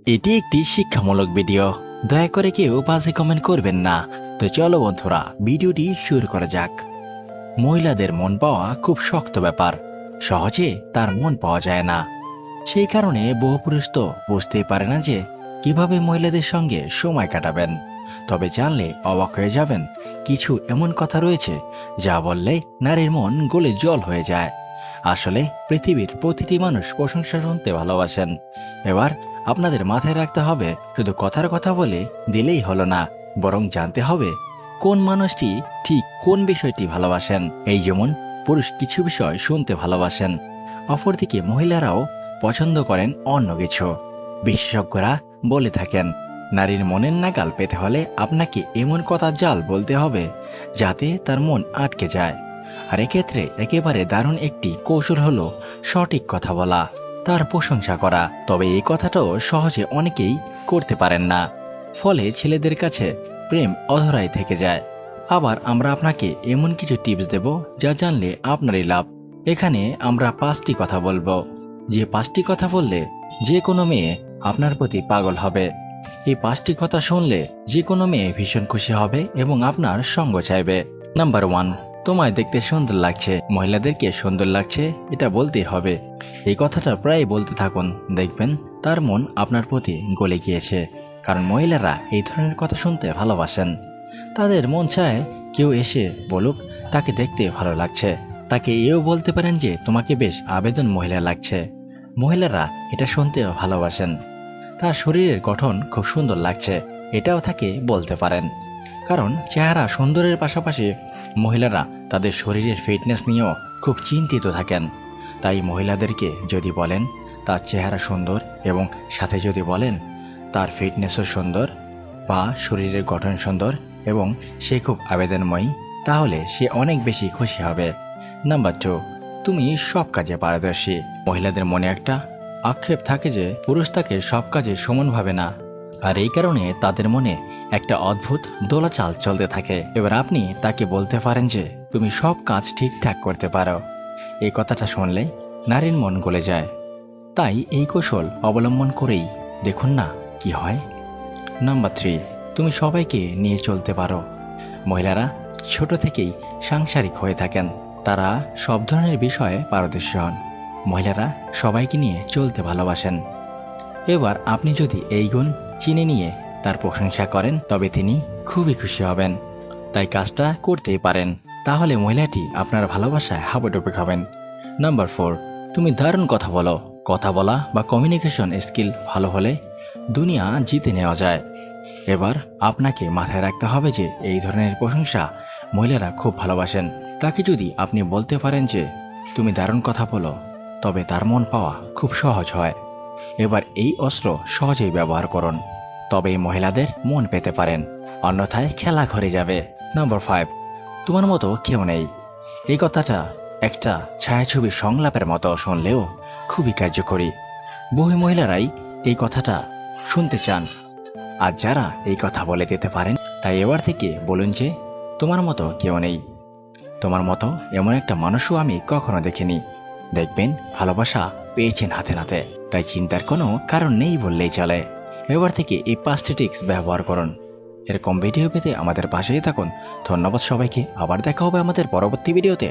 এটি একটি শিক্ষামূলক ভিডিও, দয়া করে কেউ বাজে কমেন্ট করবেন না। তো চলো বন্ধুরা, ভিডিওটি শুরু করা যাক। মহিলাদের মন পাওয়া খুব শক্ত ব্যাপার, সহজে তার মন পাওয়া যায় না। সেই কারণে বহু পুরুষ তো বুঝতেই পারে না যে কিভাবে মহিলাদের সঙ্গে সময় কাটাবেন। তবে জানলে অবাক হয়ে যাবেন, কিছু এমন কথা রয়েছে যা বললে নারীর মন গলে জল হয়ে যায়। আসলে পৃথিবীর প্রতিটি মানুষ প্রশংসা শুনতে ভালোবাসেন। এবার আপনাদের মাথায় রাখতে হবে, শুধু কথার কথা বলে দিলেই হলো না, বরং জানতে হবে কোন মানুষটি ঠিক কোন বিষয়টি ভালোবাসেন। এই যেমন পুরুষ কিছু বিষয় শুনতে ভালোবাসেন, অপরদিকে মহিলারাও পছন্দ করেন অন্য কিছু। বিশেষজ্ঞরা বলে থাকেন, নারীর মনের নাগাল পেতে হলে আপনাকে এমন কথা জাল বলতে হবে যাতে তার মন আটকে যায়। আর এক্ষেত্রে একেবারে দারুণ একটি কৌশল হলো সঠিক কথা বলা, তার প্রশংসা করা। তবে এই কথাটাও সহজে অনেকেই করতে পারেন না, ফলে ছেলেদের কাছে প্রেম অধরাই থেকে যায়। আবার আমরা আপনাকে এমন কিছু টিপস দেব যা জানলে আপনারই লাভ। এখানে আমরা 5টি কথা বলবো, যে 5টি কথা বললে যে কোনো মেয়ে আপনার প্রতি পাগল হবে। এই 5টি কথা শুনলে যে কোনো মেয়ে ভীষণ খুশি হবে এবং আপনার সঙ্গ চাইবে। নাম্বার 1, তোমায় দেখতে সুন্দর লাগছে। মহিলাদেরকে সুন্দর লাগছে এটা বলতেই হবে। এই কথাটা প্রায় বলতে থাকুন, দেখবেন তার মন আপনার প্রতি গলে গিয়েছে। কারণ মহিলারা এই ধরনের কথা শুনতে ভালোবাসেন। তাদের মন চায় কেউ এসে বলুক তাকে দেখতে ভালো লাগছে। তাকে এও বলতে পারেন যে তোমাকে বেশ আবেদন মহিলা লাগছে। মহিলারা এটা শুনতেও ভালোবাসেন। তার শরীরের গঠন খুব সুন্দর লাগছে, এটাও তাকে বলতে পারেন। কারণ চেহারা সুন্দরের পাশাপাশি মহিলারা তাদের শরীরের ফিটনেস নিয়েও খুব চিন্তিত থাকেন। তাই মহিলাদেরকে যদি বলেন তার চেহারা সুন্দর এবং সাথে যদি বলেন তার ফিটনেসও সুন্দর বা শরীরের গঠন সুন্দর এবং সে খুব আবেদনময়ী, তাহলে সে অনেক বেশি খুশি হবে। নাম্বার 2, তুমি সব কাজে পারদর্শী। মহিলাদের মনে একটা আক্ষেপ থাকে যে পুরুষ তাকে সব কাজে সমান ভাবে না, আর এই কারণে তাদের মনে একটা অদ্ভুত দোলাচাল চলতে থাকে। এবার আপনি তাকে বলতে পারেন যে তুমি সব কাজ ঠিকঠাক করতে পারো। এই কথাটা শুনলে নারীর মন গলে যায়। তাই এই কৌশল অবলম্বন করেই দেখুন না কি হয়। নাম্বার 3, তুমি সবাইকে নিয়ে চলতে পারো। মহিলারা ছোট থেকেই সাংসারিক হয়ে থাকেন, তারা সব ধরনের বিষয়ে পারদর্শী হন। মহিলারা সবাইকে নিয়ে চলতে ভালোবাসেন। এবার আপনি যদি এই গুণ চিনে নিয়ে তার প্রশংসা করেন তবে তিনি খুবই খুশি হবেন। তাই কাজটা করতেই পারেন, তাহলে মহিলাটি আপনার ভালোবাসায় হাবুডুবু খাবেন। নাম্বার 4, তুমি দারুণ কথা বলো। কথা বলা বা কমিউনিকেশন স্কিল ভালো হলে দুনিয়া জিতে নেওয়া যায়। এবার আপনাকে মাথায় রাখতে হবে যে এই ধরনের প্রশংসা মহিলারা খুব ভালোবাসেন। তাকে যদি আপনি বলতে পারেন যে তুমি দারুণ কথা বলো, তবে তার মন পাওয়া খুব সহজ হয়। এবার এই অস্ত্র সহজেই ব্যবহার করুন, তবেই মহিলাদের মন পেতে পারেন, অন্যথায় খেলা ঘরে যাবে। নাম্বার 5, তোমার মতো কেউ নেই। এই কথাটা একটা ছায়াছবির সংলাপের মতো শুনলেও খুবই কার্যকরী। বহু মহিলারাই এই কথাটা শুনতে চান, আর যারা এই কথা বলে দিতে পারেন তাই এবার থেকে বলুন যে তোমার মতো কেউ নেই। তোমার মতো এমন একটা মানুষও আমি কখনো দেখিনি। দেখবেন ভালোবাসা পেয়েছেন হাতে নাতে, তাই চিন্তার কোনো কারণ নেই বললেই চলে। এবার থেকে এই 5টি টিপস ব্যবহার করুন। এরকম ভিডিও পেতে আমাদের পাশেই থাকুন। ধন্যবাদ সবাইকে, আবার দেখা হবে আমাদের পরবর্তী ভিডিওতে।